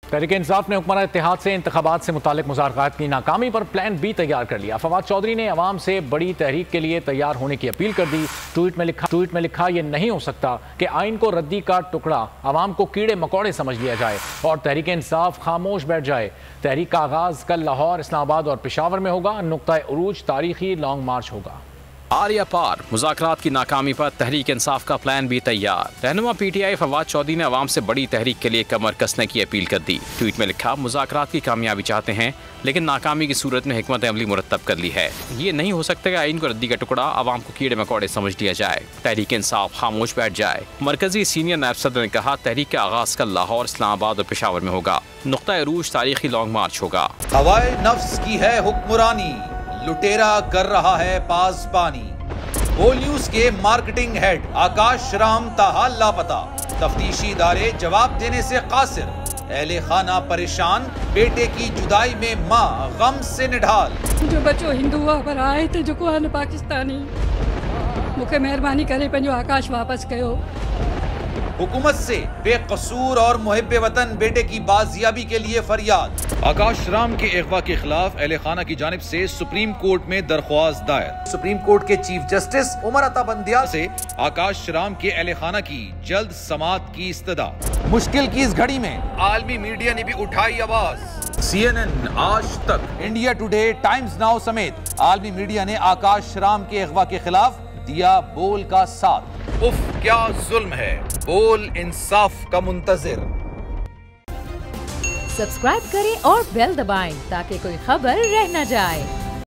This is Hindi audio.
तहरीक इंसाफ ने हुक्मरान इत्तेहाद से इंतखाबात से मुतालिक मुज़ाकरात की नाकामी पर प्लान बी तैयार कर लिया। फवाद चौधरी ने अवाम से बड़ी तहरीक के लिए तैयार होने की अपील कर दी। ट्वीट में लिखा ये नहीं हो सकता कि आइन को रद्दी का टुकड़ा अवाम को कीड़े मकोड़े समझ लिया जाए और तहरीक इंसाफ खामोश बैठ जाए। तहरीक का आगाज कल लाहौर, इस्लामाबाद और पेशावर में होगा। नुक्ता उरूज तारीखी लॉन्ग मार्च होगा। आर्या पार मुज़ाकरात की नाकामी पर तहरीक इंसाफ का प्लान भी तैयार। रहनुमा PTI फवाद चौधरी ने अवाम से बड़ी तहरीक के लिए कमर कसने की अपील कर दी। ट्वीट में लिखा, मुज़ाकरात की कामयाबी चाहते हैं लेकिन नाकामी की सूरत में हिकमत अमली मुरतब कर ली है। ये नहीं हो सकता कि आइन को रद्दी का टुकड़ा अवाम को कीड़े मकोड़े समझ लिया जाए, तहरीक इंसाफ खामोश बैठ जाए। मरकजी सीनियर नायब सदर ने कहा, तहरीक का आगाज कल लाहौर, इस्लामाबाद और पेशावर में होगा। नुक्ता अरूज तारीखी लॉन्ग मार्च होगा। हवाए नफ्स की है हुक्मरानी, लुटेरा कर रहा है पासबानी। बोल न्यूज के मार्केटिंग हेड आकाश राम ताहा लापता, तफ्तीशी इदारे जवाब देने से कासिर। अहले खाना परेशान, बेटे की जुदाई में माँ गम से निढाल। जो बच्चो हिंदू पर आए थे जो को पाकिस्तानी, मुझे मेहरबानी करे पंहिंजो आकाश वापस कयो। हुकूमत से बेकसूर और मुहिब्बे वतन बेटे की बाजियाबी के लिए फरियाद। आकाश राम के अगवा के खिलाफ अहले खाना की जानिब से सुप्रीम कोर्ट में दरख्वास्त दायर। सुप्रीम कोर्ट के चीफ जस्टिस उमर अता बंदियाल से आकाश राम के अहले खाना की जल्द समाअत की इस्तदा। मुश्किल की इस घड़ी में आलमी मीडिया ने भी उठाई आवाज। CNN, आज तक, इंडिया टुडे, टाइम्स नाउ समेत आलमी मीडिया ने आकाश राम के अगवा के खिलाफ दिया बोल का साथ। उफ क्या जुल्म है, बोल इंसाफ का मुंतजिर। सब्सक्राइब करें और बेल दबाएं ताकि कोई खबर रह न जाए।